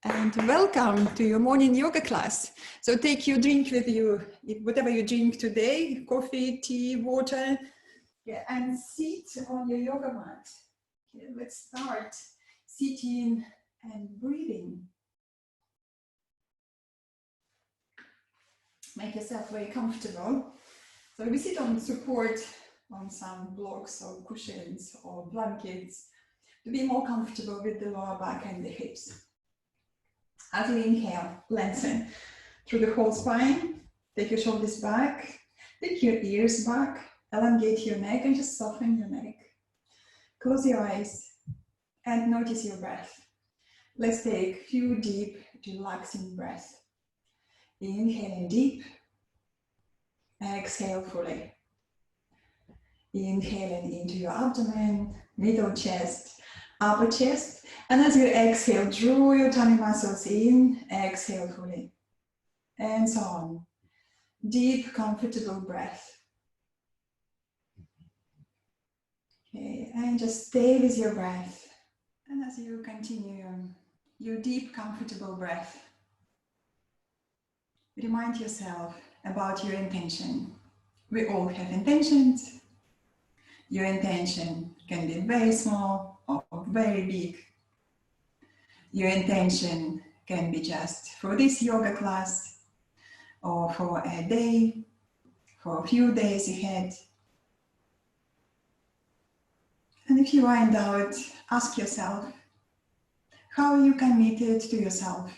and welcome to your morning yoga class. So take your drink with you, whatever you drink today, coffee, tea, water, and sit on your yoga mat. Let's start sitting and breathing. Make yourself very comfortable. So we sit on support on some blocks or cushions or blankets to be more comfortable with the lower back and the hips. As you inhale, lengthen through the whole spine, take your shoulders back, take your ears back, elongate your neck and just soften your neck. Close your eyes and notice your breath. Let's take a few deep, relaxing breaths. Inhaling deep, exhale fully. Inhaling into your abdomen, middle chest, upper chest, and as you exhale, draw your tummy muscles in, exhale fully, and so on. Deep, comfortable breath. Okay, and just stay with your breath. And as you continue your deep, comfortable breath, remind yourself about your intention. We all have intentions. Your intention can be very small or very big. Your intention can be just for this yoga class or for a day, for a few days ahead. And if you are in doubt, ask yourself, how are you committed to yourself?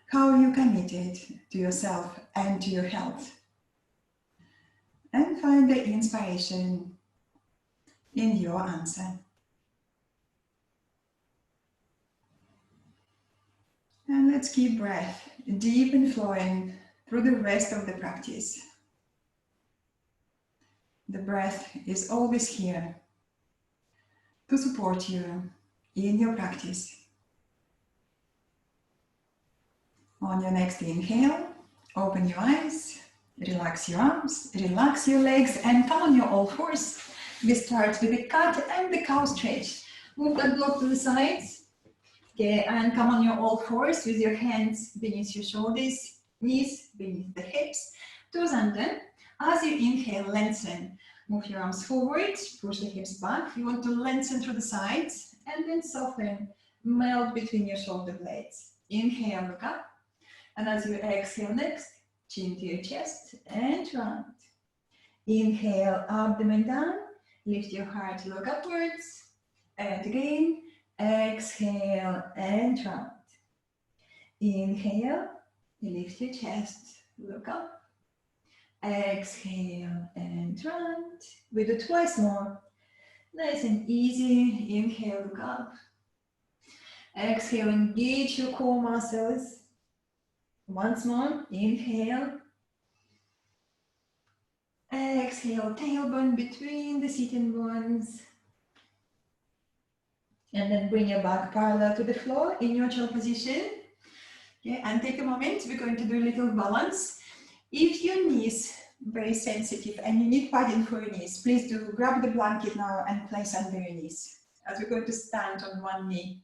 How are you committed to yourself and to your health? And find the inspiration in your answer. And let's keep breath deep and flowing through the rest of the practice. The breath is always here to support you in your practice. On your next inhale, open your eyes, relax your arms, relax your legs, and come on your all fours. We start with the cat and the cow stretch. Move that block to the sides. Okay, and come on your all fours with your hands beneath your shoulders, knees beneath the hips, toes under. As you inhale, lengthen. Move your arms forward, push the hips back. You want to lengthen through the sides and then soften, melt between your shoulder blades. Inhale, look up. And as you exhale next, chin to your chest and round. Inhale, abdomen down. Lift your heart, look upwards. And again, exhale and round. Inhale, lift your chest, look up. Exhale and round. We do twice more. Nice and easy. Inhale, look up. Exhale, engage your core muscles. Once more, inhale. Exhale, tailbone between the sitting bones. And then bring your back parallel to the floor in neutral position. Okay, and take a moment, we're going to do a little balance. If your knees very sensitive and you need padding for your knees, please do grab the blanket now and place under your knees. As we're going to stand on one knee.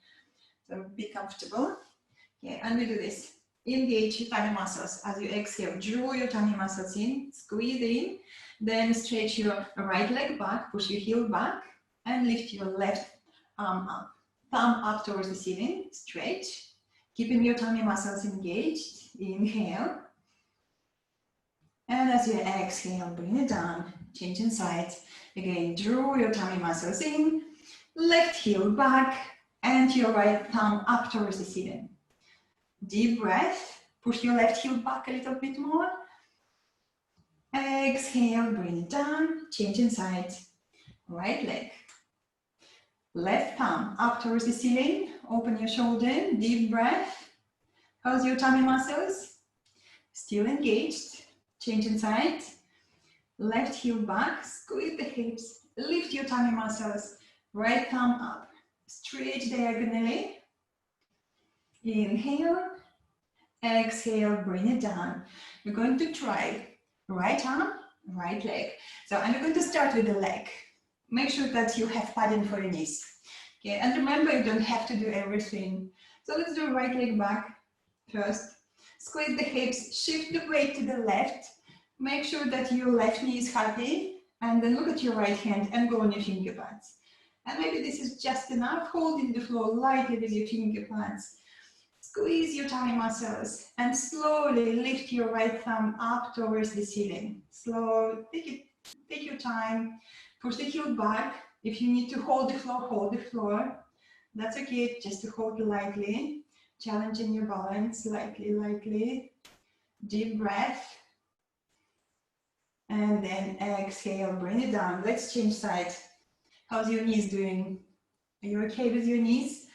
So be comfortable. Okay, and we do this. Engage your tummy muscles as you exhale. Draw your tummy muscles in, squeeze in. Then stretch your right leg back, push your heel back, and lift your left arm up. Thumb up towards the ceiling, stretch. Keeping your tummy muscles engaged. Inhale. And as you exhale, bring it down. Changing sides. Again, draw your tummy muscles in. Left heel back, and your right thumb up towards the ceiling. Deep breath, push your left heel back a little bit more. Exhale, bring it down, changing sides. Right leg. Left thumb up towards the ceiling, open your shoulder, deep breath. How's your tummy muscles? Still engaged, changing sides. Left heel back, squeeze the hips, lift your tummy muscles. Right thumb up, stretch diagonally. Inhale, exhale, bring it down. We're going to try right arm, right leg. So I'm going to start with the leg. Make sure that you have padding for your knees. Okay, and remember, you don't have to do everything. So let's do right leg back first. Squeeze the hips, shift the weight to the left. Make sure that your left knee is happy, and then look at your right hand and go on your finger pads. And maybe this is just enough, holding the floor lightly with your finger pads. Squeeze your tummy muscles and slowly lift your right thumb up towards the ceiling. Slow, take your time, push the heel back. If you need to hold the floor, hold the floor. That's okay, just to hold lightly, challenging your balance, lightly, lightly. Deep breath. And then exhale, bring it down. Let's change sides. How's your knees doing? Are you okay with your knees?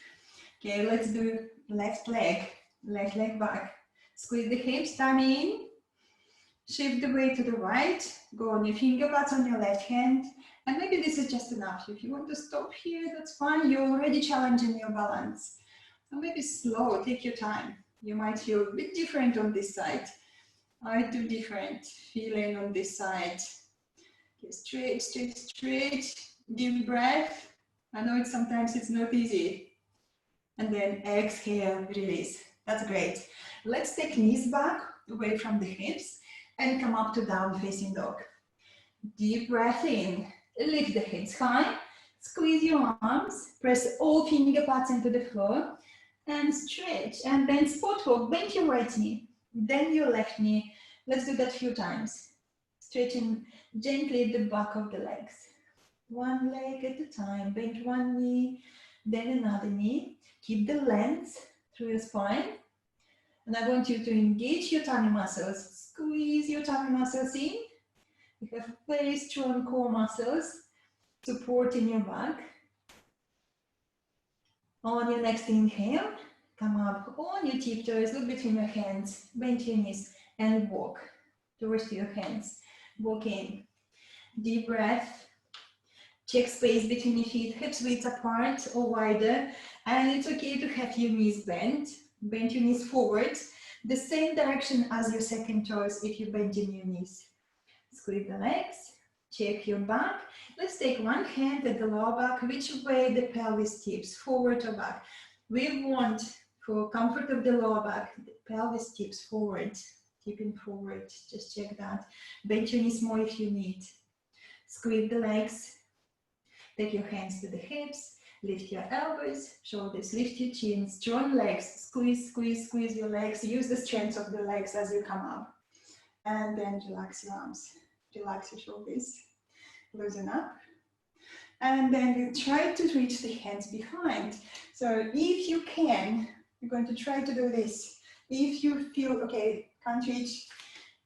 Okay, let's do left leg back. Squeeze the hips, tummy in. Shift the weight to the right. Go on your finger pads on your left hand. And maybe this is just enough. If you want to stop here, that's fine. You're already challenging your balance. So maybe slow, take your time. You might feel a bit different on this side. I do different feeling on this side. Okay, straight, straight, straight. Deep breath. I know sometimes it's not easy. And then exhale, release. That's great. Let's take knees back, away from the hips, and come up to down facing dog. Deep breath in. Lift the hips high. Squeeze your arms. Press all finger pads into the floor. And stretch. And then spot walk. Bend your right knee. Then your left knee. Let's do that a few times. Stretching gently the back of the legs. One leg at a time. Bend one knee, then another knee. Keep the length through your spine. And I want you to engage your tummy muscles. Squeeze your tummy muscles in. You have very strong core muscles supporting your back. On your next inhale, come up on your tiptoes, look between your hands, bend your knees, and walk towards your hands. Walk in. Deep breath. Check space between your feet, hips width apart or wider. And it's okay to have your knees bent. Bend your knees forward, the same direction as your second toes if you're bending your knees. Squeeze the legs, check your back. Let's take one hand at the lower back, which way the pelvis tips, forward or back. We want, for comfort of the lower back, the pelvis tips forward, tipping forward, just check that. Bend your knees more if you need. Squeeze the legs, take your hands to the hips. Lift your elbows, shoulders, lift your chin, strong legs, squeeze, squeeze, squeeze your legs. Use the strength of the legs as you come up. And then relax your arms, relax your shoulders, loosen up. And then you try to reach the hands behind. So if you can, you're going to try to do this. If you feel, okay, can't reach,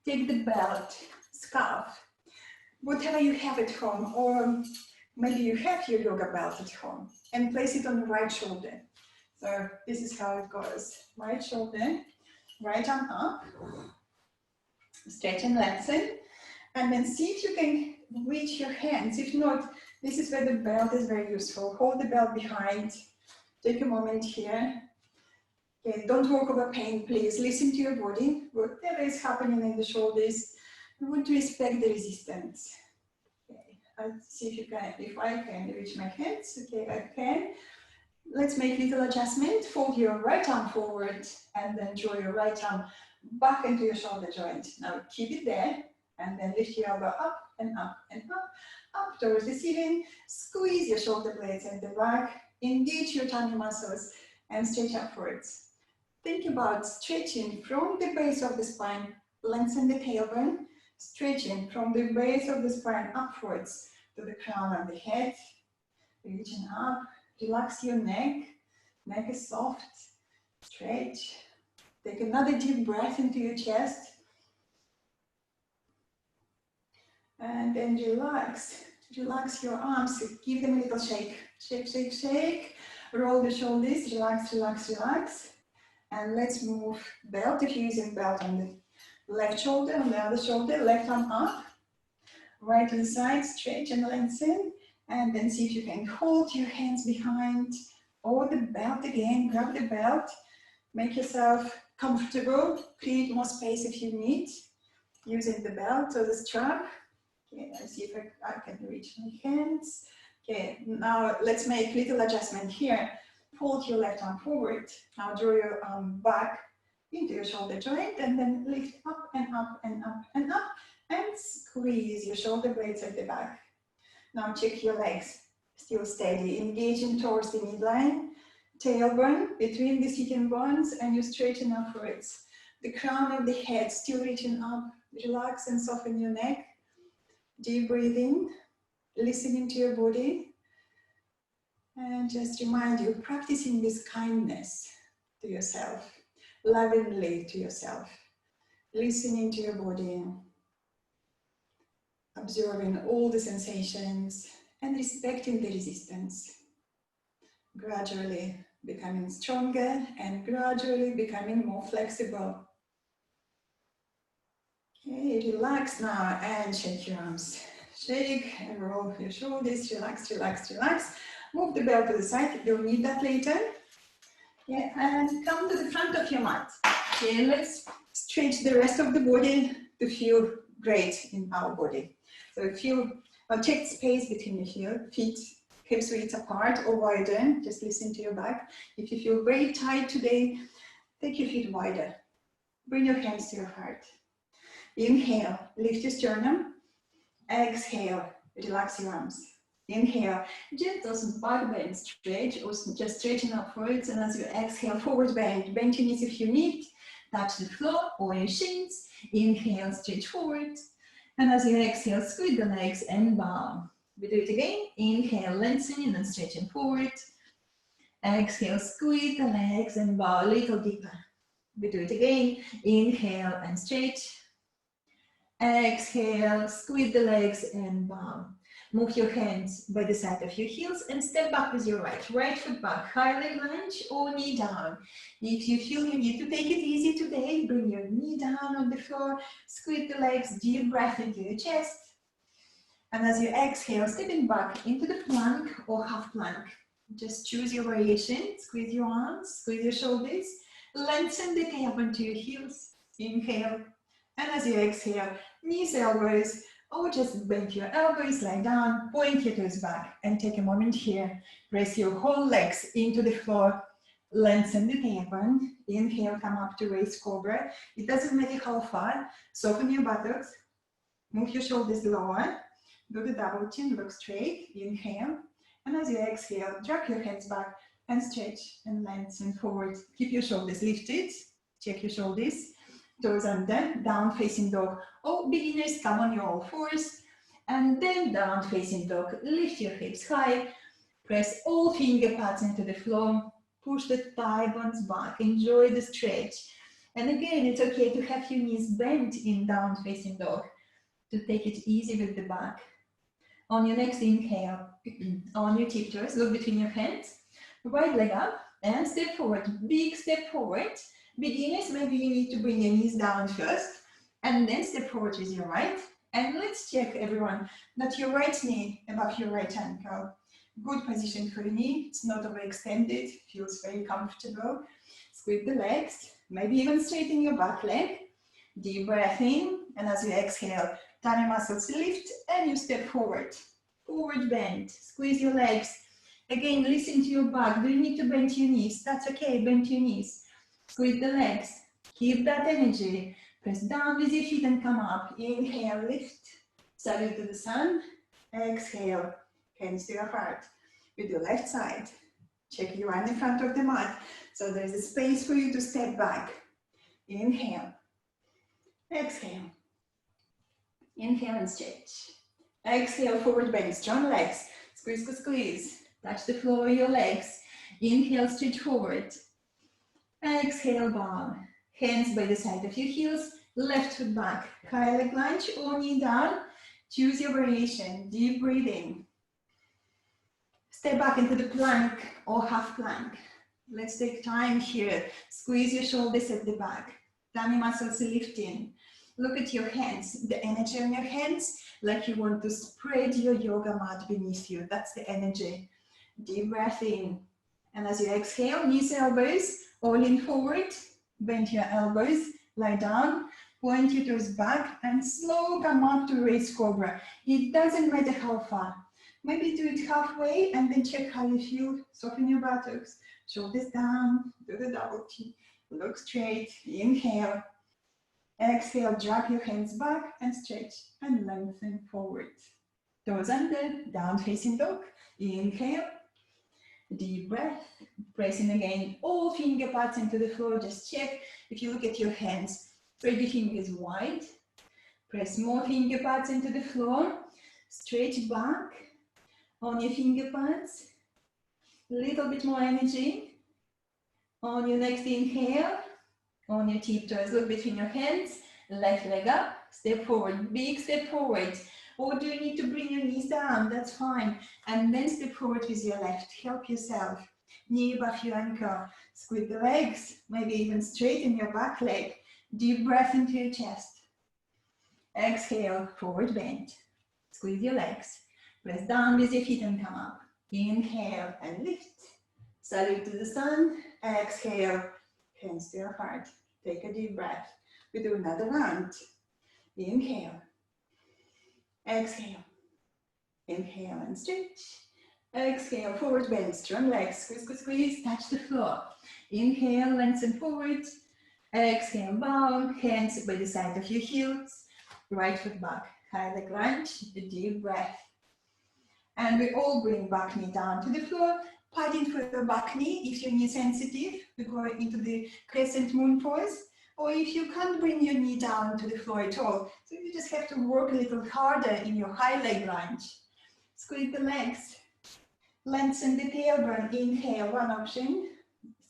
take the belt, scarf, whatever you have at home, or maybe you have your yoga belt at home, and place it on the right shoulder. So this is how it goes. Right shoulder, right arm up, stretch and lengthen, and then see if you can reach your hands. If not, this is where the belt is very useful. Hold the belt behind, take a moment here. Okay, don't walk over pain, please. Listen to your body. Whatever is happening in the shoulders, we want to respect the resistance. I'll see if you can, if I can reach my hands. Okay, I can. Let's make a little adjustment. Fold your right arm forward and then draw your right arm back into your shoulder joint. Now keep it there and then lift your elbow up and up and up, up towards the ceiling. Squeeze your shoulder blades in the back. Engage your tummy muscles and stretch upwards. Think about stretching from the base of the spine, lengthen the tailbone. Stretching from the base of the spine upwards to the crown of the head, reaching up, relax your neck, neck is soft, stretch. Take another deep breath into your chest. And then relax, relax your arms, give them a little shake, shake, shake, shake. Roll the shoulders, relax, relax, relax. And let's move belt, if you're using belt on the left shoulder, on the other shoulder, left arm up, right to the side, stretch and lengthen, and then see if you can hold your hands behind, or the belt again, grab the belt, make yourself comfortable, create more space if you need, using the belt or the strap. Okay, let's see if I can reach my hands. Okay, now let's make little adjustment here. Fold your left arm forward. Now draw your arm back into your shoulder joint and then lift up and up and up and up and squeeze your shoulder blades at the back. Now check your legs, still steady, engaging towards the midline, tailbone between the sitting bones, and you straighten upwards. The crown of the head still reaching up, relax and soften your neck. Deep breathing, listening to your body, and just remind you, practicing this kindness to yourself, lovingly to yourself, listening to your body, observing all the sensations and respecting the resistance, gradually becoming stronger and gradually becoming more flexible. Okay, relax now and shake your arms. Shake and roll your shoulders, relax, relax, relax. Move the belt to the side, you'll need that later. Yeah, and come to the front of your mat. Okay, let's stretch the rest of the body to feel great in our body. So if you check space between your feet, hips width apart or wider, just listen to your back. If you feel very tight today, take your feet wider. Bring your hands to your heart. Inhale, lift your sternum. Exhale, relax your arms. Inhale, gentle back bend, stretch, or just straighten upwards, and as you exhale, forward bend. Bend your knees if you need, touch the floor or your shins. Inhale, stretch forward, and as you exhale, squeeze the legs and bow. We do it again. Inhale, lengthening and stretching forward. Exhale, squeeze the legs and bow a little deeper. We do it again. Inhale and stretch. Exhale, squeeze the legs and bow. Move your hands by the side of your heels and step back with your right foot back, high leg lunge or knee down. If you feel you need to take it easy today, bring your knee down on the floor, squeeze the legs, deep breath into your chest. And as you exhale, stepping back into the plank or half plank. Just choose your variation, squeeze your arms, squeeze your shoulders, lengthen the tailbone to your heels. Inhale. And as you exhale, knees, elbows, or just bend your elbows, lie down, point your toes back, and take a moment here. Press your whole legs into the floor, lengthen the tailbone. Inhale, come up to raise cobra. It doesn't matter how far. Soften your buttocks, move your shoulders lower, do the double chin, look straight. Inhale, and as you exhale, drop your hands back and stretch and lengthen forward. Keep your shoulders lifted, check your shoulders. Toes under, down facing dog. Oh, beginners, come on your all fours. And then down facing dog. Lift your hips high. Press all finger pads into the floor. Push the thigh bones back. Enjoy the stretch. And again, it's okay to have your knees bent in down facing dog. To take it easy with the back. On your next inhale, on your tiptoes, look between your hands. Right leg up and step forward. Big step forward. Beginners, maybe you need to bring your knees down first and then step forward with your right. And let's check, everyone, that your right knee above your right ankle. Good position for your knee. It's not overextended, feels very comfortable. Squeeze the legs, maybe even straighten your back leg. Deep breath in, and as you exhale, tummy muscles lift and you step forward. Forward bend, squeeze your legs. Again, listen to your back. Do you need to bend your knees? That's okay, bend your knees. Squeeze the legs, keep that energy, press down with your feet and come up. Inhale, lift, salute to the sun. Exhale, hands to your heart. With your left side, check you are in front of the mat, so there's a space for you to step back. Inhale, exhale, inhale and stretch. Exhale, forward bend, strong legs, squeeze, squeeze, squeeze. Touch the floor with your legs. Inhale, stretch forward. Exhale, bow. Hands by the side of your heels, left foot back, high leg lunge or knee down. Choose your variation, deep breathing. Step back into the plank or half plank. Let's take time here. Squeeze your shoulders at the back. Tummy muscles lifting. Look at your hands, the energy on your hands, like you want to spread your yoga mat beneath you. That's the energy. Deep breath in. And as you exhale, knees, elbows, all in forward, bend your elbows, lie down, point your toes back, and slow come up to raise cobra. It doesn't matter how far. Maybe do it halfway and then check how you feel. Soften your buttocks, shoulders down, do the double T, look straight, inhale. Exhale, drop your hands back and stretch and lengthen forward. Toes under, down facing dog. Inhale, deep breath. Pressing again all finger pads into the floor. Just check if you look at your hands. Spread your fingers wide. Press more finger pads into the floor. Stretch back on your finger pads. A little bit more energy. On your next inhale, on your tiptoes, look between your hands. Left leg up, step forward, big step forward. Or do you need to bring your knees down? That's fine. And then step forward with your left. Help yourself. Knee above your ankle. Squeeze the legs. Maybe even straighten your back leg. Deep breath into your chest. Exhale, forward bend. Squeeze your legs. Press down with your feet and come up. Inhale and lift. Salute to the sun. Exhale, hands to your heart. Take a deep breath. We do another round. Inhale. Exhale. Inhale and stretch. Exhale, forward bend, strong legs. Squeeze, squeeze, squeeze, touch the floor. Inhale, lengthen forward. Exhale, bow, hands by the side of your heels. Right foot back, high leg lunge, a deep breath. And we all bring back knee down to the floor. Padding for the back knee if you're knee sensitive. We go into the crescent moon pose. Or if you can't bring your knee down to the floor at all, so you just have to work a little harder in your high leg lunge. Squeeze the legs. Lengthen the tailbone. Inhale, one option.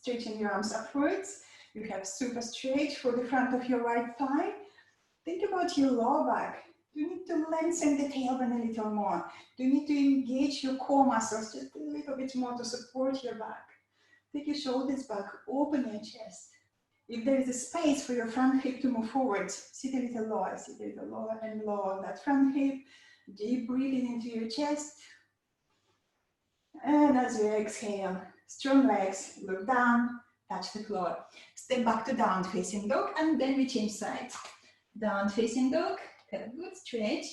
Stretching your arms upwards. You have super straight for the front of your right thigh. Think about your lower back. You need to lengthen the tailbone a little more. You need to engage your core muscles just a little bit more to support your back. Take your shoulders back, open your chest. If there is a space for your front hip to move forward, sit a little lower and lower that front hip. Deep breathing into your chest. And as you exhale, strong legs, look down, touch the floor. Step back to down facing dog and then we change sides. Down facing dog, have a good stretch.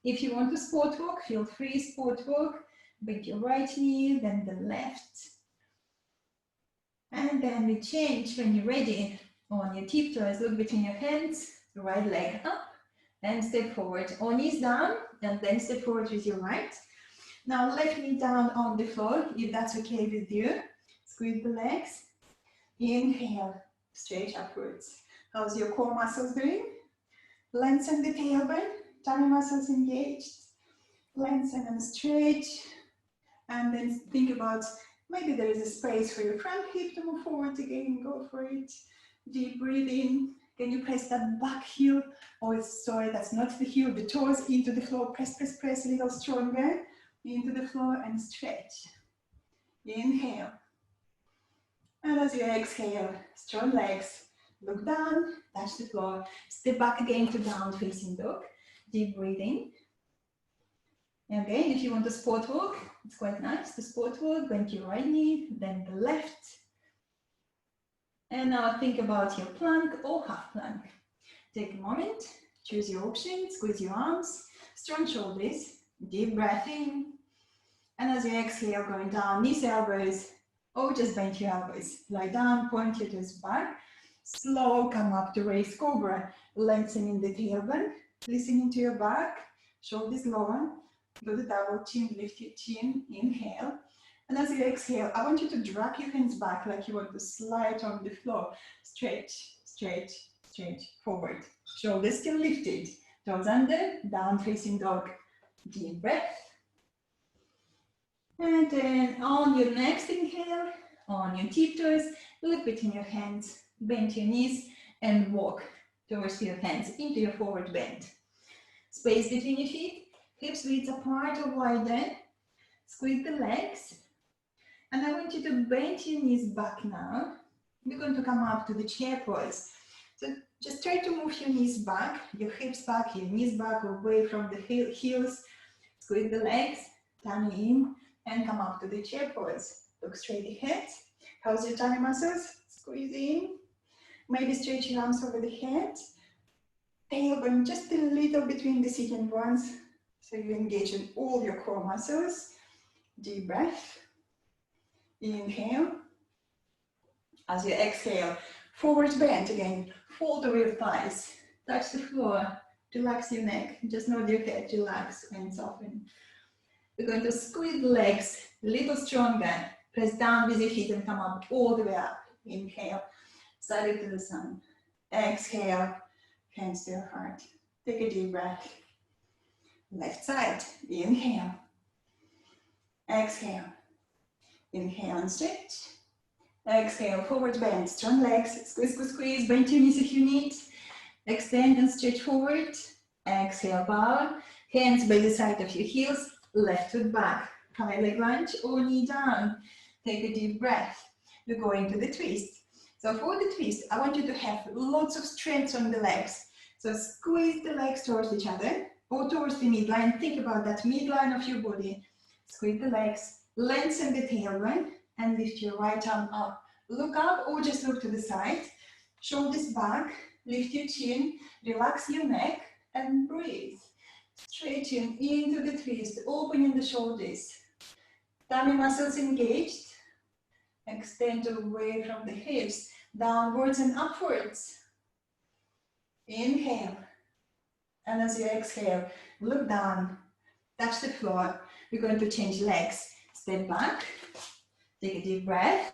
If you want to sport walk, feel free, sport walk. Bend your right knee, then the left. And then we change when you're ready. On your tiptoes, look between your hands, right leg up and step forward. Or knees down and then step forward with your right. Now left knee down on the floor, if that's okay with you. Squeeze the legs. Inhale, stretch upwards. How's your core muscles doing? Lengthen the tailbone, tummy muscles engaged. Lengthen and stretch. And then think about maybe there is a space for your front hip to move forward again. Go for it. Deep breathing. Can you press that back heel? Oh, sorry, that's not the heel. The toes into the floor. Press, press, press a little stronger. Into the floor and stretch. Inhale. And as you exhale, strong legs. Look down, touch the floor. Step back again to down facing dog. Deep breathing. Again, if you want to sport walk, it's quite nice to sport walk. Bend your right knee, then the left. And now think about your plank or half plank. Take a moment, choose your option, squeeze your arms, strong shoulders, deep breath in. And as you exhale, going down, knees, elbows, or just bend your elbows. Lie down, point your toes back. Slow, come up to raise cobra, lengthening the tailbone, listening to your back, shoulders lower. Do the double chin, lift your chin, inhale. And as you exhale, I want you to drag your hands back like you want to slide on the floor. Stretch, stretch, stretch, forward. Shoulders still lifted. Toes under, down facing dog. Deep breath. And then on your next inhale, on your tiptoes, look between your hands, bend your knees and walk towards your hands into your forward bend. Space between your feet, hips width apart or wider. Squeeze the legs. And I want you to bend your knees back now. We're going to come up to the chair pose. So just try to move your knees back, your hips back, your knees back, away from the heels. Squeeze the legs, tummy in, and come up to the chair pose. Look straight ahead. How's your tummy muscles? Squeeze in. Maybe stretch your arms over the head. Tailbone just a little between the sitting bones. So you engage in all your core muscles. Deep breath. Inhale. As you exhale, forward bend again. Fold over your thighs. Touch the floor. Relax your neck. Just nod your head. Relax and soften. We're going to squeeze the legs a little stronger. Press down with your feet and come up all the way up. Inhale. Side to the sun. Exhale. Hands to your heart. Take a deep breath. Left side. Inhale. Exhale. Inhale and stretch. Exhale, forward bend, strong legs, squeeze, squeeze, squeeze, bend your knees if you need. Extend and stretch forward. Exhale, bow. Hands by the side of your heels, left foot back. High leg lunge or knee down. Take a deep breath. We're going to the twist. So for the twist, I want you to have lots of strength on the legs. So squeeze the legs towards each other or towards the midline. Think about that midline of your body. Squeeze the legs, lengthen the tailbone, and lift your right arm up. Look up or just look to the side. Shoulders back, lift your chin, relax your neck, and breathe. Straighten into the twist, opening the shoulders. Tummy muscles engaged. Extend away from the hips, downwards and upwards. Inhale. And as you exhale, look down, touch the floor. We're going to change legs. Step back, take a deep breath,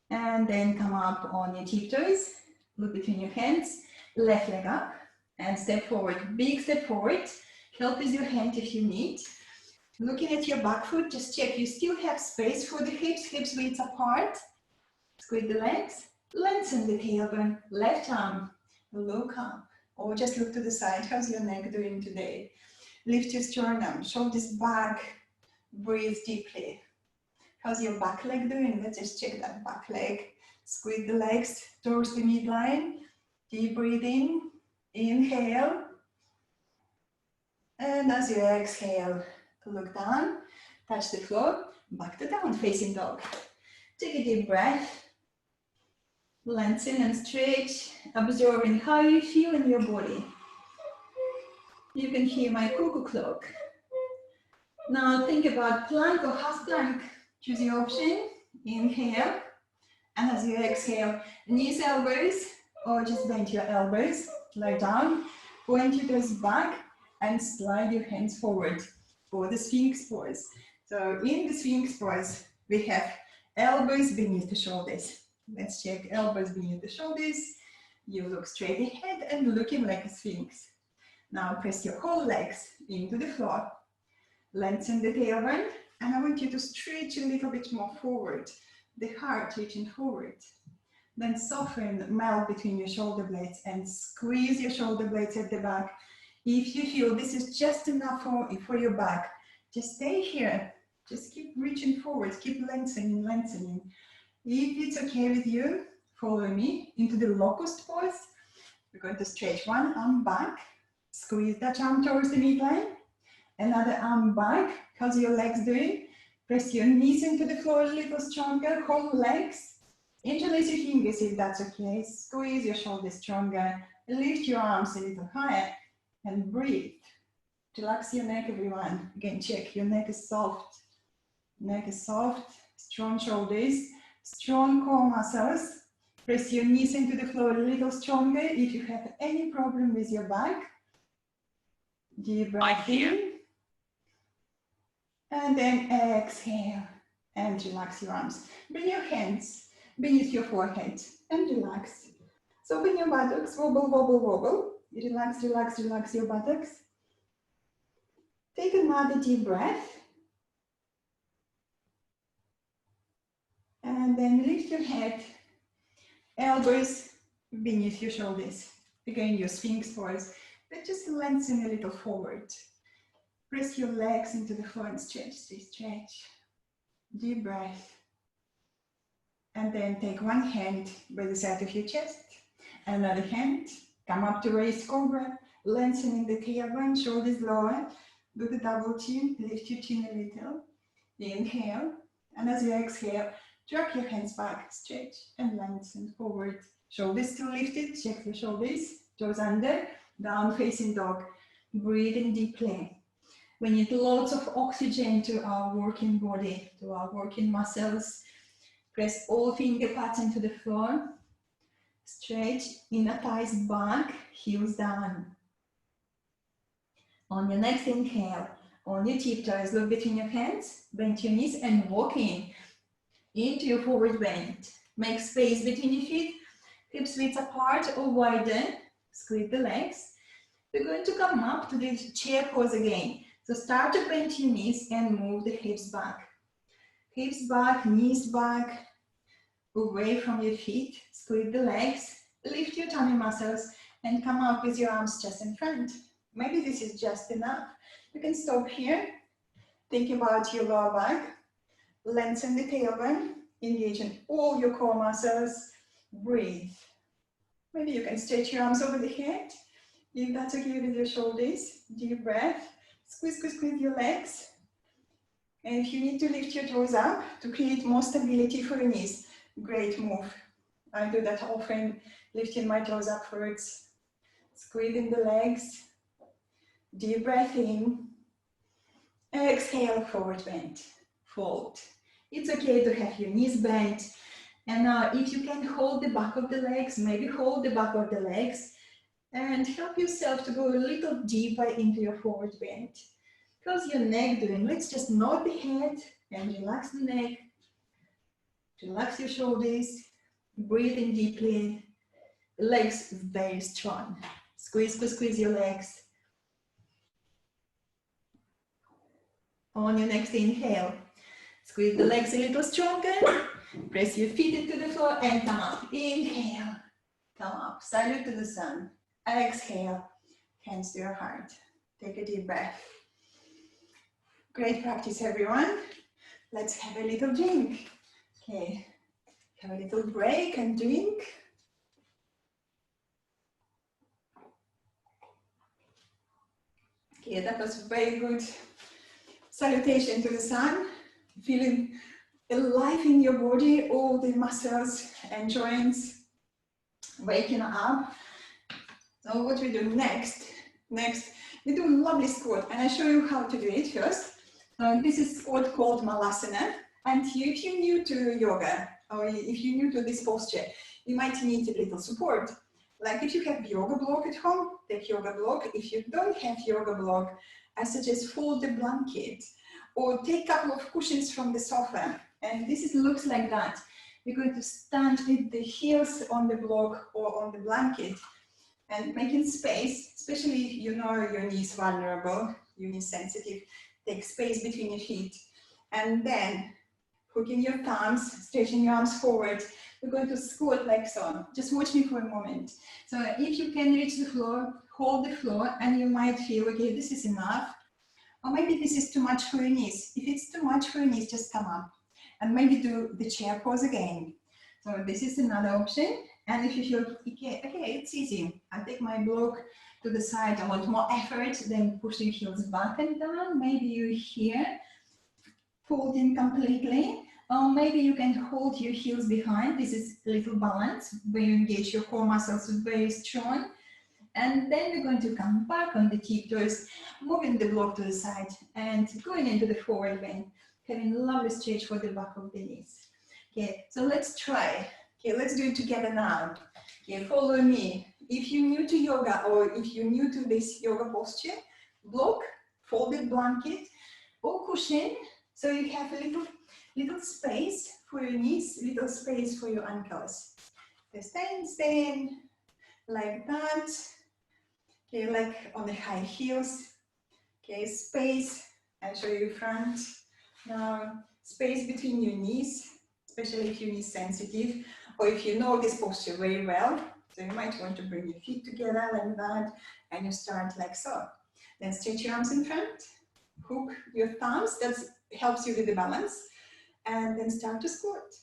and then come up on your tiptoes. Look between your hands, left leg up, and step forward. Big step forward. Help with your hand if you need. Looking at your back foot, just check you still have space for the hips, hips width apart. Squeeze the legs, lengthen the tailbone, left arm, look up, or just look to the side. How's your neck doing today? Lift your sternum, shoulders back, breathe deeply. How's your back leg doing? Let's just check that back leg. Squeeze the legs towards the midline. Deep breathing. Inhale. And as you exhale, look down, touch the floor, back to down facing dog. Take a deep breath. Lengthen and stretch, observing how you feel in your body. You can hear my cuckoo clock. Now think about plank or half plank. Choose your option. Inhale. And as you exhale, knees, elbows, or just bend your elbows. Lie down, point your toes back, and slide your hands forward for the Sphinx pose. So in the Sphinx pose, we have elbows beneath the shoulders. Let's check elbows beneath the shoulders. You look straight ahead and looking like a Sphinx. Now press your whole legs into the floor. Lengthen the tailbone, and I want you to stretch a little bit more forward, the heart reaching forward. Then soften, melt between your shoulder blades and squeeze your shoulder blades at the back. If you feel this is just enough for your back, just stay here. Just keep reaching forward, keep lengthening, lengthening. If it's okay with you, follow me into the locust pose. We're going to stretch one arm back, squeeze that arm towards the midline. Another arm back. How's your legs doing? Press your knees into the floor a little stronger. Hold legs. Interlace your fingers if that's okay. Squeeze your shoulders stronger. Lift your arms a little higher and breathe. Relax your neck, everyone. Again, check your neck is soft. Neck is soft. Strong shoulders. Strong core muscles. Press your knees into the floor a little stronger if you have any problem with your back. Deep breath in. And then exhale and relax your arms. Bring your hands beneath your forehead and relax. So open your buttocks, wobble, wobble, wobble. Relax, relax, relax your buttocks. Take another deep breath. And then lift your head, elbows beneath your shoulders. Again, your Sphinx pose, but just lengthen a little forward. Press your legs into the floor and stretch, stretch. Deep breath. And then take one hand by the side of your chest, another hand, come up to raised cobra, lengthening the tailbone, shoulders lower, do the double chin, lift your chin a little, inhale, and as you exhale, drop your hands back, stretch and lengthen forward. Shoulders still lifted, check the shoulders, toes under, down facing dog. Breathing deeply. We need lots of oxygen to our working body, to our working muscles. Press all finger pads into the floor. Stretch inner thighs back, heels down. On your next inhale, on your tiptoes, look between your hands, bend your knees and walk in into your forward bend. Make space between your feet, hips width apart or wider, squeeze the legs. We're going to come up to the chair pose again. So start to bend your knees and move the hips back. Hips back, knees back, away from your feet, squeeze the legs, lift your tummy muscles and come up with your arms just in front. Maybe this is just enough. You can stop here, think about your lower back, lengthen the tailbone, engage in all your core muscles, breathe. Maybe you can stretch your arms over the head, if that's okay with your shoulders, deep breath, squeeze, squeeze, squeeze your legs. And if you need to lift your toes up to create more stability for your knees, great move. I do that often, lifting my toes upwards, squeezing the legs, deep breath in, exhale, forward bend, fold. It's okay to have your knees bent, and now if you can hold the back of the legs, maybe hold the back of the legs, and help yourself to go a little deeper into your forward bend. How's your neck doing? Let's just nod the head and relax the neck, relax your shoulders, breathe in deeply, legs very strong. Squeeze, squeeze, squeeze your legs. On your next inhale, squeeze the legs a little stronger, press your feet into the floor and come up. Inhale, come up, salute to the sun. Exhale, hands to your heart. Take a deep breath. Great practice, everyone. Let's have a little drink. Okay, have a little break and drink. Okay, that was very good. Salutation to the sun. Feeling alive in your body, all the muscles and joints waking up. So what we do next, we do a lovely squat, and I show you how to do it first. This is squat called Malasana, and if you're new to yoga, or if you're new to this posture, you might need a little support. Like if you have yoga block at home, take yoga block. If you don't have yoga block, I suggest fold the blanket, or take a couple of cushions from the sofa, and looks like that. We're going to stand with the heels on the block or on the blanket, and making space, especially if you know your knee is vulnerable, your knee is sensitive, take space between your feet. And then hooking your thumbs, stretching your arms forward. We're going to squat like so. Just watch me for a moment. So if you can reach the floor, hold the floor, and you might feel, okay, this is enough. Or maybe this is too much for your knees. If it's too much for your knees, just come up. And maybe do the chair pose again. So this is another option. And if you feel, okay, it's easy. I take my block to the side. I want more effort, then push your heels back and down. Maybe you're here, folding completely. Or maybe you can hold your heels behind. This is a little balance, where you engage your core muscles very strong. And then we're going to come back on the tiptoes, moving the block to the side and going into the forward bend, having a lovely stretch for the back of the knees. Okay, so let's try. Okay, let's do it together now. Okay, follow me. If you're new to yoga, or if you're new to this yoga posture, block, folded blanket, or cushion, so you have a little space for your knees, little space for your ankles. Stand, like that. Okay, like on the high heels. Okay, space, I'll show you front. Now, space between your knees, especially if your knee is sensitive, or if you know this posture very well. So you might want to bring your feet together like that, and you start like so. Then stretch your arms in front, hook your thumbs, that helps you with the balance, and then start to squat.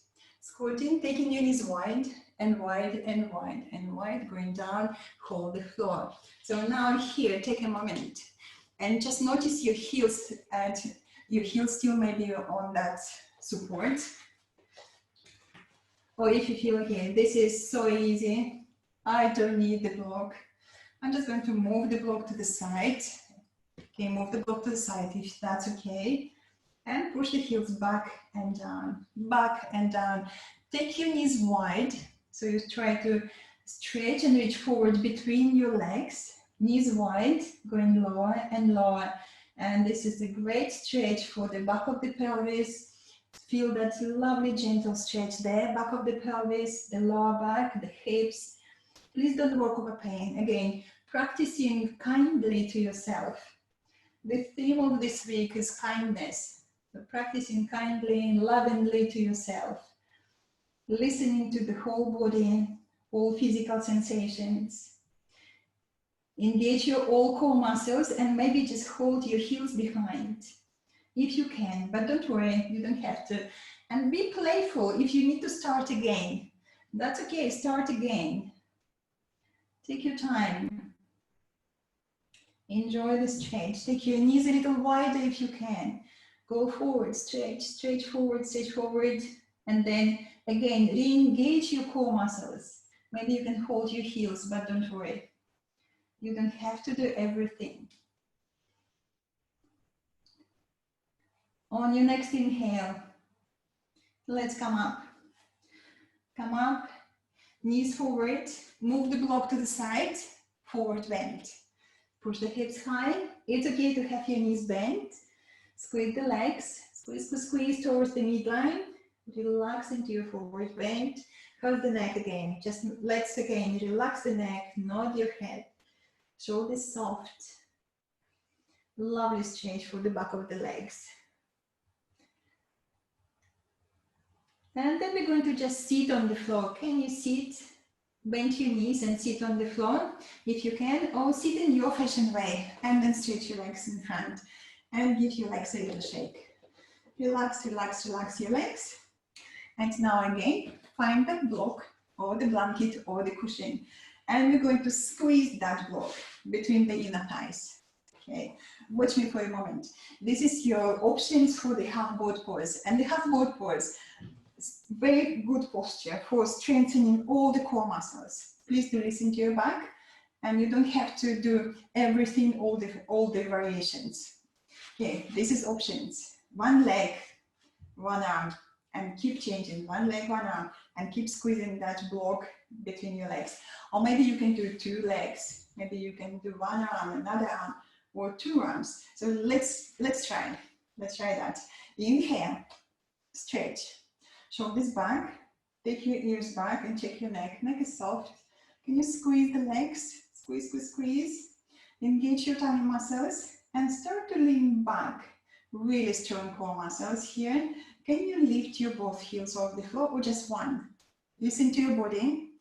Squatting, taking your knees wide and wide and wide and wide, going down, hold the floor. So now here, take a moment and just notice your heels, and your heels still maybe on that support. Or if you feel, okay, this is so easy, I don't need the block, I'm just going to move the block to the side. Okay, move the block to the side if that's okay. And push the heels back and down, back and down. Take your knees wide. So you try to stretch and reach forward between your legs. Knees wide, going lower and lower. And this is a great stretch for the back of the pelvis. Feel that lovely gentle stretch there, back of the pelvis, the lower back, the hips. Please don't work over pain. Again, practicing kindly to yourself. The theme of this week is kindness. So practicing kindly and lovingly to yourself. Listening to the whole body, all physical sensations. Engage your all core muscles and maybe just hold your heels behind if you can, but don't worry, you don't have to. And be playful if you need to start again. That's okay, start again. Take your time. Enjoy the stretch. Take your knees a little wider if you can. Go forward, stretch, stretch forward, and then again, re-engage your core muscles. Maybe you can hold your heels, but don't worry. You don't have to do everything. On your next inhale, let's come up. Come up, knees forward, move the block to the side, forward bend. Push the hips high. It's okay to have your knees bent. Squeeze the legs, squeeze, squeeze, squeeze towards the midline. Relax into your forward bend. Hold the neck again. Just let's again relax the neck, nod your head. Shoulders soft. Lovely stretch for the back of the legs. And then we're going to just sit on the floor. Can you sit? Bend your knees and sit on the floor if you can, or sit in your fashion way and then stretch your legs in front and give your legs a little shake. Relax, relax, relax your legs. And now again, find that block or the blanket or the cushion. And we're going to squeeze that block between the inner thighs. Okay, watch me for a moment. This is your options for the half boat pose. And the half boat pose, very good posture for strengthening all the core muscles. Please do listen to your back, and you don't have to do everything, all the variations. Okay, this is options. One leg, one arm, and keep changing. One leg, one arm, and keep squeezing that block between your legs. Or maybe you can do two legs. Maybe you can do one arm, another arm, or two arms. So let's try. Let's try that. Inhale, stretch. Shoulders back, take your ears back and check your neck. Neck is soft. Can you squeeze the legs? Squeeze, squeeze, squeeze. Engage your tummy muscles and start to lean back. Really strong core muscles here. Can you lift your both heels off the floor or just one? Listen to your body.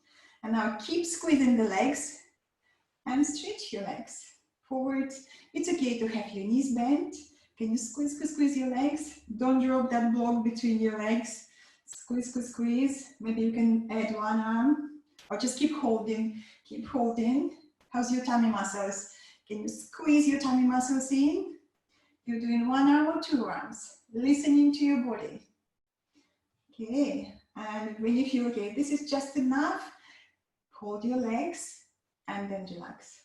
And now keep squeezing the legs and stretch your legs forward. It's okay to have your knees bent. Can you squeeze, squeeze, squeeze your legs? Don't drop that block between your legs. Squeeze, squeeze, squeeze. Maybe you can add one arm or just keep holding, keep holding. How's your tummy muscles? Can you squeeze your tummy muscles in? You're doing one arm or two arms. Listening to your body. Okay, and when you feel okay, this is just enough, hold your legs and then relax.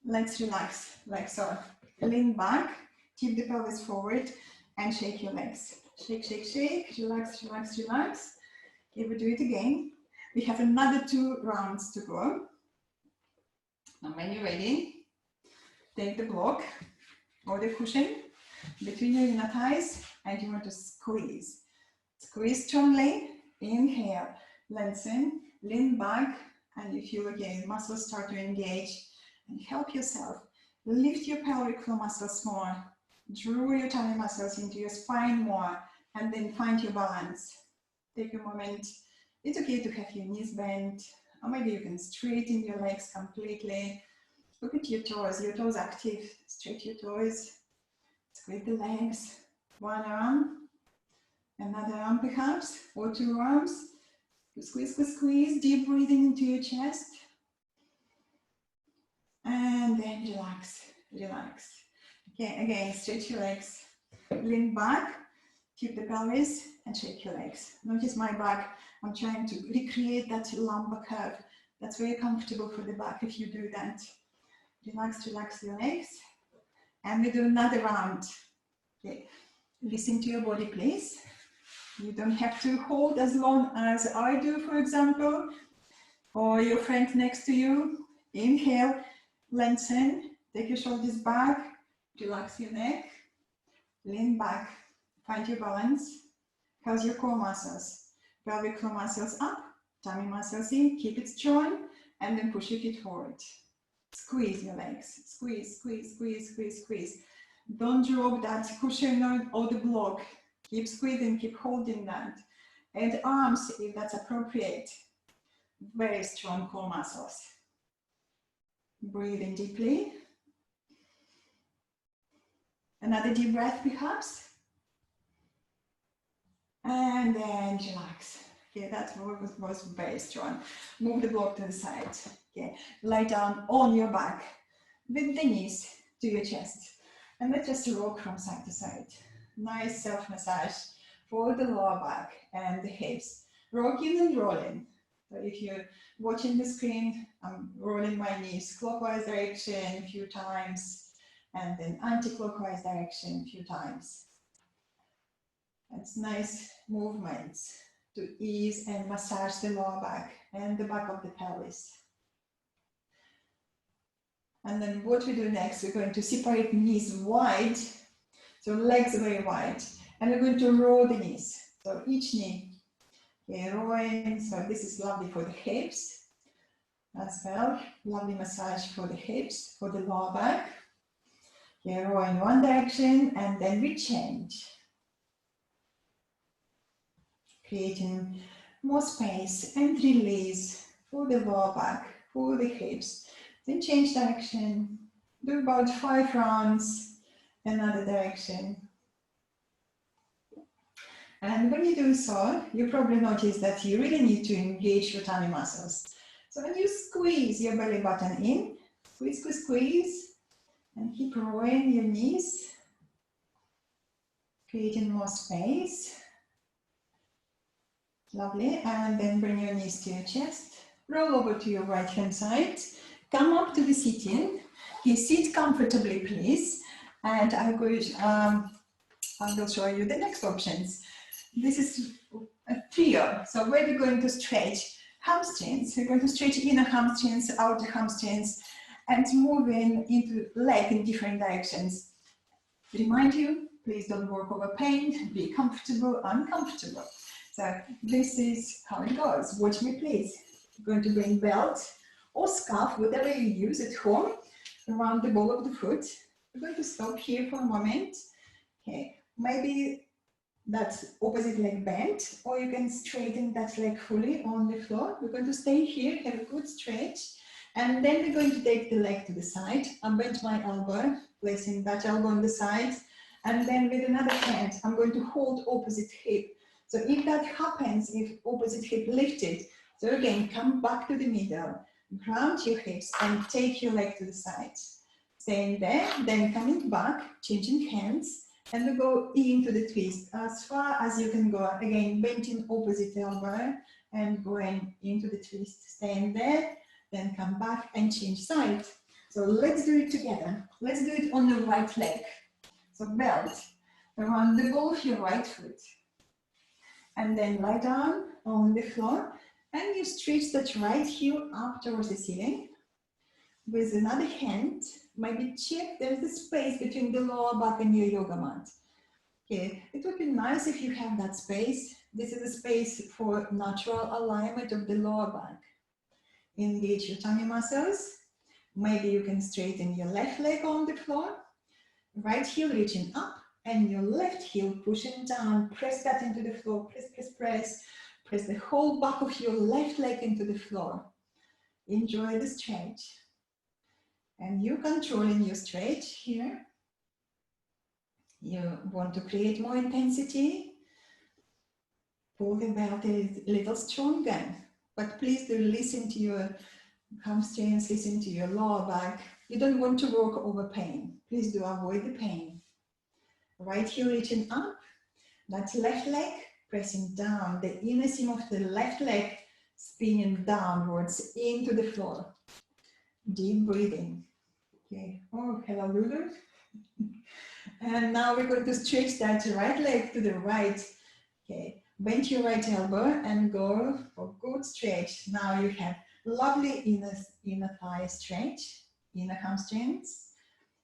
Let's relax like so. Lean back, tip the pelvis forward and shake your legs. Shake, shake, shake, relax, relax, relax. Okay, we do it again. We have another 2 rounds to go. Now when you're ready, take the block or the cushion between your inner thighs and you want to squeeze. Squeeze strongly, inhale, lengthen, lean back, and you feel again muscles start to engage. And help yourself. Lift your pelvic floor muscles more. Draw your tummy muscles into your spine more, and then find your balance. Take a moment. It's okay to have your knees bent, or maybe you can straighten your legs completely. Look at your toes active. Stretch your toes. Squeeze the legs. One arm, another arm perhaps, or 2 arms. Squeeze, squeeze, squeeze. Deep breathing into your chest. And then relax, relax. Okay, again, stretch your legs. Lean back, keep the pelvis, and shake your legs. Notice my back. I'm trying to recreate that lumbar curve. That's very comfortable for the back if you do that. Relax, relax your legs. And we do another round. Okay. Listen to your body, please. You don't have to hold as long as I do, for example, or your friend next to you. Inhale, lengthen, take your shoulders back, relax your neck, lean back, find your balance. How's your core muscles? Pelvic floor muscles up, tummy muscles in, keep it strong, and then push your feet forward. Squeeze your legs, squeeze, squeeze, squeeze, squeeze, squeeze. Don't drop that cushion or the block. Keep squeezing, keep holding that. And arms, if that's appropriate. Very strong core muscles. Breathe in deeply. Another deep breath, perhaps. And then relax. Okay, that was very strong. Move the block to the side. Okay, lie down on your back with the knees to your chest. And let's just rock from side to side. Nice self-massage for the lower back and the hips. Rocking and rolling. So if you're watching the screen, I'm rolling my knees clockwise direction a few times, and then anti-clockwise direction a few times. That's nice movements to ease and massage the lower back and the back of the pelvis. And then what we do next, we're going to separate knees wide, so legs very wide, and we're going to roll the knees. So each knee, okay, rolling. So this is lovely for the hips as well. Lovely massage for the hips, for the lower back. Okay, roll in one direction, and then we change. Creating more space and release for the lower back, for the hips. Then change direction. Do about 5 rounds, another direction. And when you do so, you probably notice that you really need to engage your tummy muscles. So when you squeeze your belly button in, squeeze, squeeze, squeeze, and keep rolling your knees, creating more space. Lovely, and then bring your knees to your chest, roll over to your right hand side, come up to the sitting. Okay, sit comfortably, please, and I will show you the next options. This is a trio, so where we're going to stretch hamstrings. We're going to stretch inner hamstrings, outer hamstrings, and moving into leg in different directions. Remind you, please don't work over pain, be comfortable, uncomfortable. So this is how it goes. Watch me, please. We're going to bring belt or scarf, whatever you use at home, around the ball of the foot. We're going to stop here for a moment. Okay, maybe that's opposite leg bent, or you can straighten that leg fully on the floor. We're going to stay here, have a good stretch, and then we're going to take the leg to the side. I'm bent my elbow, placing that elbow on the side, and then with another hand, I'm going to hold opposite hip. So if that happens, if opposite hip lifted, so again, come back to the middle, ground your hips and take your leg to the side. Staying there, then coming back, changing hands, and we go into the twist as far as you can go. Again, bending opposite elbow and going into the twist. Staying there, then come back and change side. So let's do it together. Let's do it on the right leg. So belt around the ball of your right foot. And then lie down on the floor and you stretch that right heel up towards the ceiling. With another hand, maybe check there's the space between the lower back and your yoga mat. Okay, it would be nice if you have that space. This is a space for natural alignment of the lower back. Engage your tummy muscles. Maybe you can straighten your left leg on the floor. Right heel reaching up. And your left heel pushing down, press that into the floor, press, press, press. Press the whole back of your left leg into the floor. Enjoy the stretch. And you're controlling your stretch here. You want to create more intensity. Pull the belt a little stronger. But please do listen to your hamstrings, listen to your lower back. You don't want to work over pain. Please do avoid the pain. Right heel reaching up, that left leg pressing down, the inner seam of the left leg spinning downwards into the floor. Deep breathing. Okay, oh, hello, Lulu. And now we're going to stretch that right leg to the right. Okay, bend your right elbow and go for good stretch. Now you have lovely inner thigh stretch, inner hamstrings,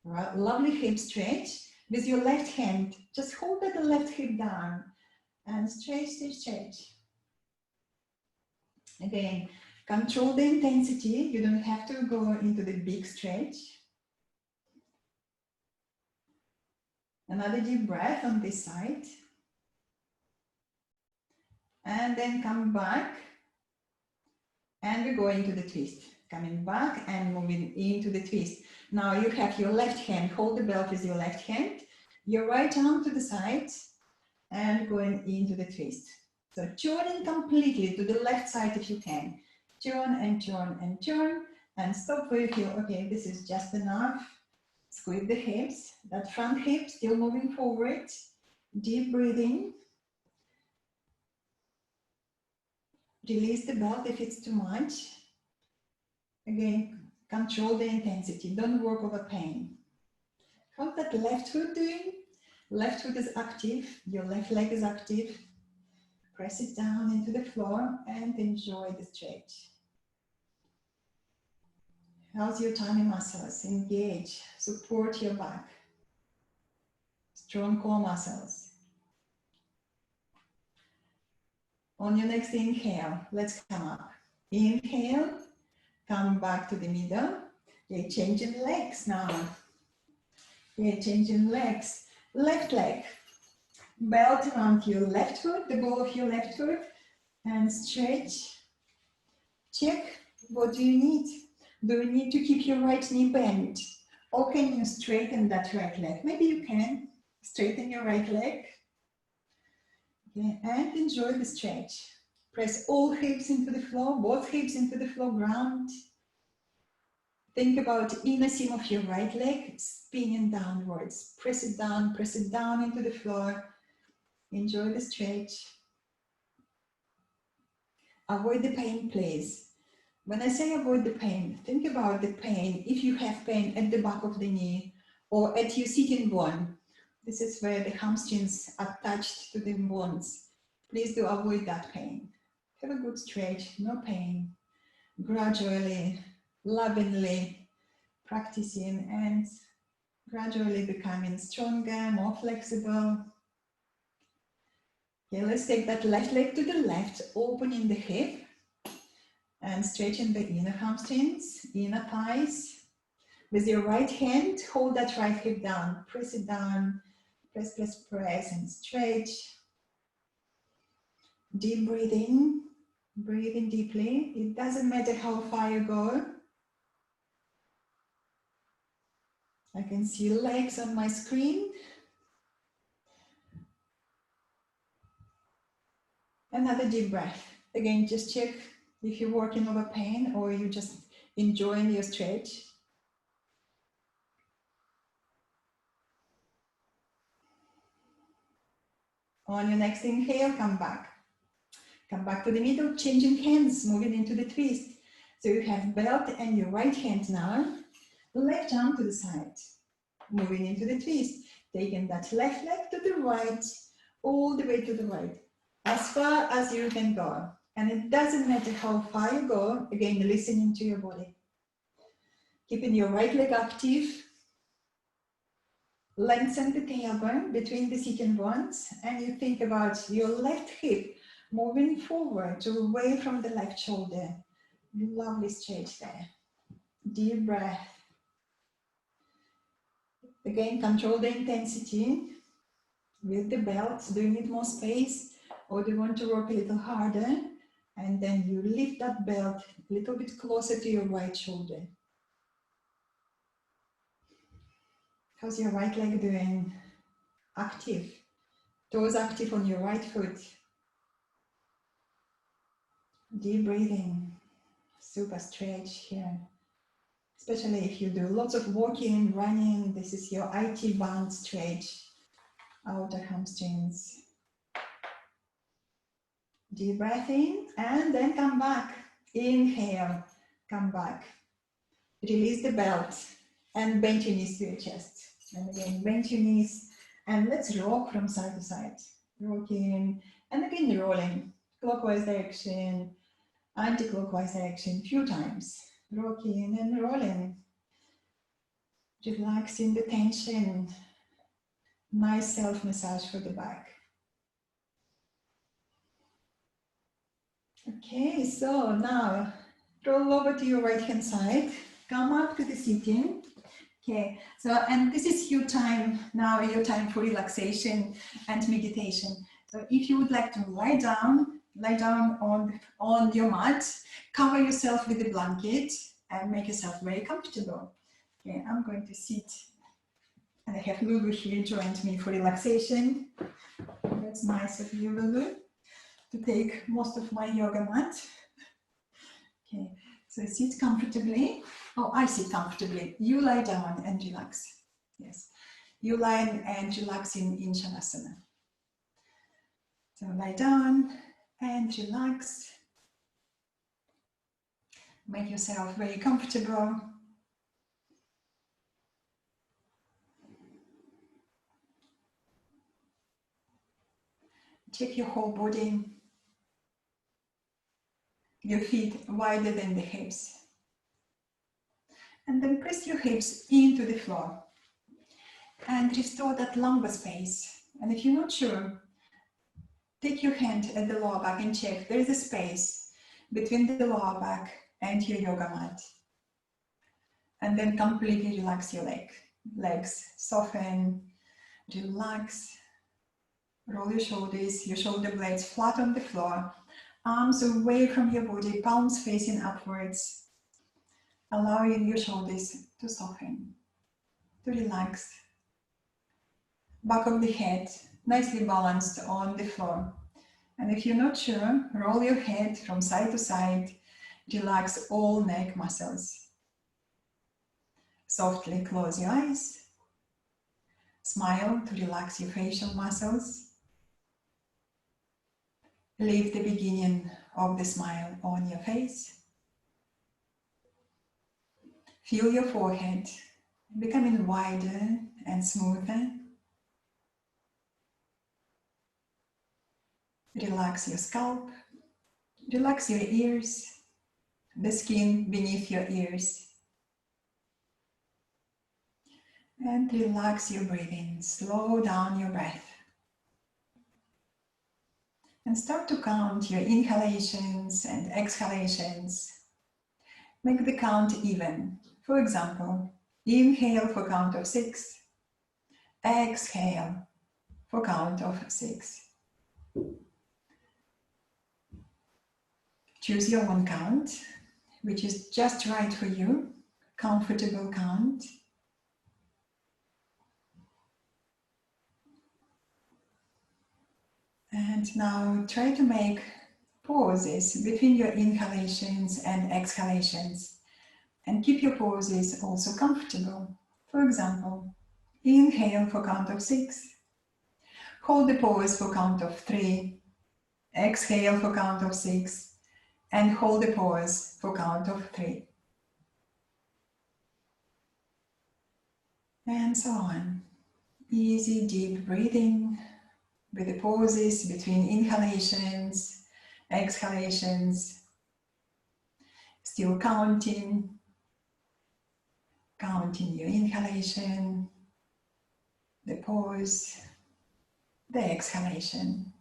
right? Lovely hip stretch. With your left hand, just hold the left hip down and stretch, stretch, stretch. Again, control the intensity. You don't have to go into the big stretch. Another deep breath on this side. And then come back. And we go into the twist. Coming back and moving into the twist. Now you have your left hand, hold the belt with your left hand, your right arm to the side, and going into the twist. So turning completely to the left side if you can. Turn and turn and turn, and stop where you feel, okay, this is just enough. Squeeze the hips, that front hip still moving forward. Deep breathing. Release the belt if it's too much. Again, control the intensity, don't work over pain. How's that left foot doing? Left foot is active, your left leg is active. Press it down into the floor and enjoy the stretch. How's your tummy muscles? Engage, support your back. Strong core muscles. On your next inhale, let's come up. Inhale, come back to the middle. Okay, changing legs now. Okay, changing legs. Left leg. Belt around your left foot, the ball of your left foot, and stretch. Check, what do you need? Do you need to keep your right knee bent? Or can you straighten that right leg? Maybe you can. Straighten your right leg. Okay, and enjoy the stretch. Press all hips into the floor, both hips into the floor, ground. Think about inner seam of your right leg, spinning downwards. Press it down into the floor. Enjoy the stretch. Avoid the pain, please. When I say avoid the pain, think about the pain if you have pain at the back of the knee or at your sitting bone. This is where the hamstrings are attached to the bones. Please do avoid that pain. Have a good stretch, no pain. Gradually, lovingly practicing and gradually becoming stronger, more flexible. Okay, let's take that left leg to the left, opening the hip and stretching the inner hamstrings, inner thighs. With your right hand, hold that right hip down, press it down, press, press, press, and stretch. Deep breathing, breathing deeply. It doesn't matter how far you go. I can see legs on my screen. Another deep breath. Again, just check if you're working over pain or you're just enjoying your stretch. On your next inhale, come back. Come back to the middle, changing hands, moving into the twist. So you have belt and your right hand now, left arm to the side, moving into the twist, taking that left leg to the right, all the way to the right, as far as you can go. And it doesn't matter how far you go, again, listening to your body. Keeping your right leg active, lengthen the tailbone between the sitting bones, and you think about your left hip moving forward away from the left shoulder. Lovely stretch there. Deep breath. Again, control the intensity with the belt. Do you need more space or do you want to work a little harder? And then you lift that belt a little bit closer to your right shoulder. How's your right leg doing? Active. Toes active on your right foot. Deep breathing. Super stretch here. Especially if you do lots of walking, running, this is your IT band stretch. Outer hamstrings. Deep breath in and then come back. Inhale, come back. Release the belt and bend your knees to your chest. And again, bend your knees and let's rock from side to side. Rocking and again rolling. Clockwise direction, anti-clockwise direction, few times. Rocking and rolling. Relaxing the tension. Nice self-massage for the back. Okay, so now roll over to your right hand side. Come up to the sitting. Okay, so and this is your time now, your time for relaxation and meditation. So if you would like to lie down on your mat, cover yourself with a blanket and make yourself very comfortable. Okay, I'm going to sit and I have Lulu here joined me for relaxation. That's nice of you, Lulu, to take most of my yoga mat. Okay, so sit comfortably. Oh, I sit comfortably. You lie down and relax. Yes, you lie and relax in Shavasana. So lie down and relax. Make yourself very comfortable. Check your whole body. Your feet wider than the hips. And then press your hips into the floor. And restore that lumbar space. And if you're not sure, take your hand at the lower back and check. There is a space between the lower back and your yoga mat. And then completely relax your legs. Soften, relax. Roll your shoulder blades flat on the floor. Arms away from your body, palms facing upwards. Allowing your shoulders to soften, to relax. Back of the head, nicely balanced on the floor. And if you're not sure, roll your head from side to side. Relax all neck muscles. Softly close your eyes. Smile to relax your facial muscles. Leave the beginning of the smile on your face. Feel your forehead becoming wider and smoother. Relax your scalp. Relax your ears, the skin beneath your ears. And relax your breathing. Slow down your breath. And start to count your inhalations and exhalations. Make the count even. For example, inhale for count of 6. Exhale for count of 6. Choose your own count, which is just right for you. Comfortable count. And now try to make pauses between your inhalations and exhalations. And keep your pauses also comfortable. For example, inhale for count of 6. Hold the pause for count of 3. Exhale for count of 6. And hold the pause for count of 3. And so on. Easy, deep breathing with the pauses between inhalations, exhalations. Still counting your inhalation, the pause, the exhalation,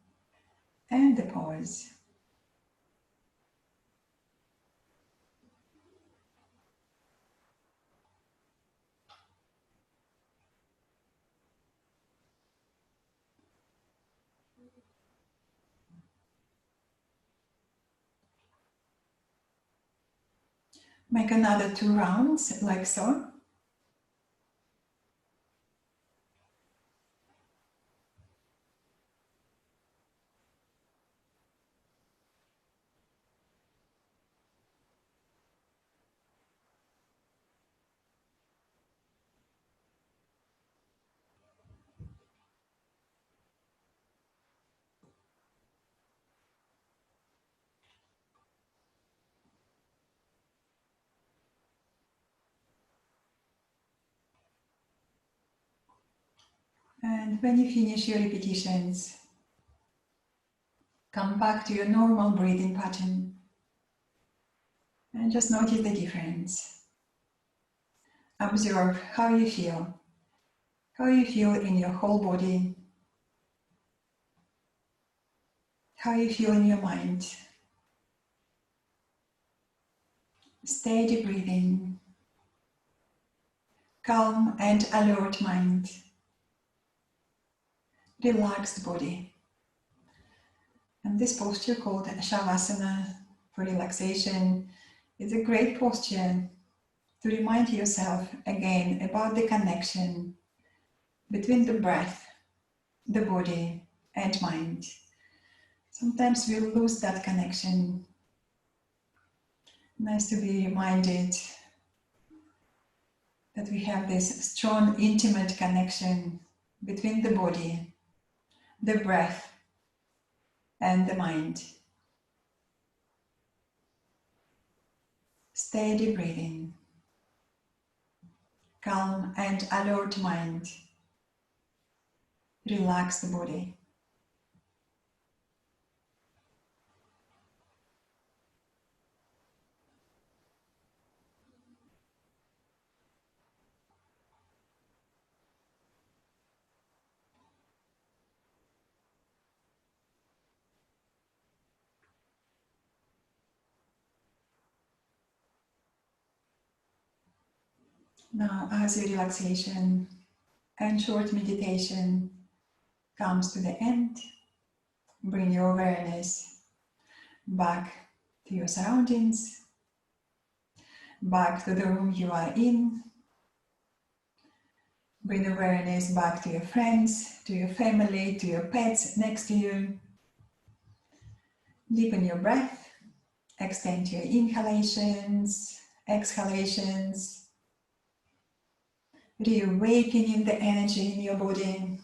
and the pause. Make another 2 rounds like so. And when you finish your repetitions, come back to your normal breathing pattern and just notice the difference. Observe how you feel in your whole body, how you feel in your mind. Steady breathing, calm and alert mind, relaxed body. And this posture called Shavasana for relaxation is a great posture to remind yourself again about the connection between the breath, the body and mind. Sometimes we lose that connection. Nice to be reminded that we have this strong, intimate connection between the body, the breath, and the mind. Steady breathing, calm and alert mind, relax the body. Now, as your relaxation and short meditation comes to the end, bring your awareness back to your surroundings, back to the room you are in. Bring awareness back to your friends, to your family, to your pets next to you. Deepen your breath, extend your inhalations, exhalations, reawakening the energy in your body.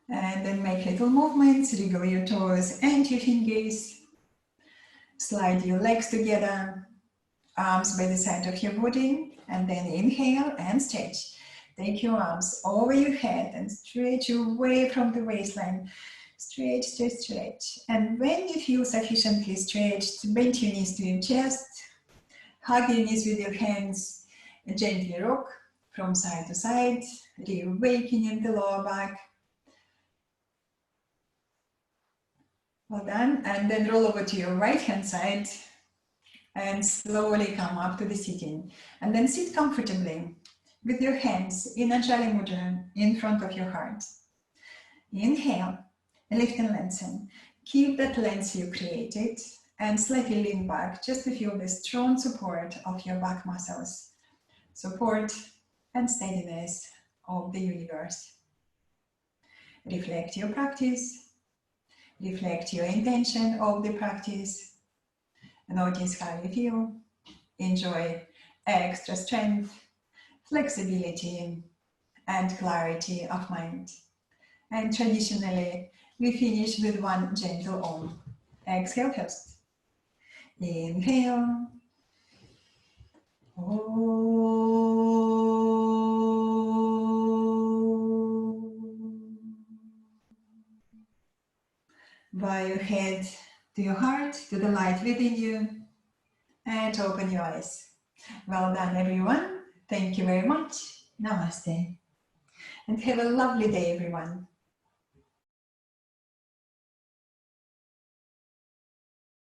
And then make little movements, wriggle your toes and your fingers. Slide your legs together, arms by the side of your body, and then inhale and stretch. Take your arms over your head and stretch away from the waistline. Stretch, stretch, stretch. And when you feel sufficiently stretched, bend your knees to your chest, hug your knees with your hands, and gently rock from side to side, reawakening the lower back. Well done. And then roll over to your right hand side and slowly come up to the sitting. And then sit comfortably with your hands in Anjali Mudra in front of your heart. Inhale, lift and lengthen. Keep that length you created and slightly lean back just to feel the strong support of your back muscles. Support and steadiness of the universe. Reflect your practice. Reflect your intention of the practice. Notice how you feel. Enjoy extra strength, flexibility, and clarity of mind. And traditionally, we finish with one gentle Om. Exhale first. Inhale. Bow your head to your heart, to the light within you, and open your eyes. Well done, everyone. Thank you very much. Namaste. And have a lovely day, everyone.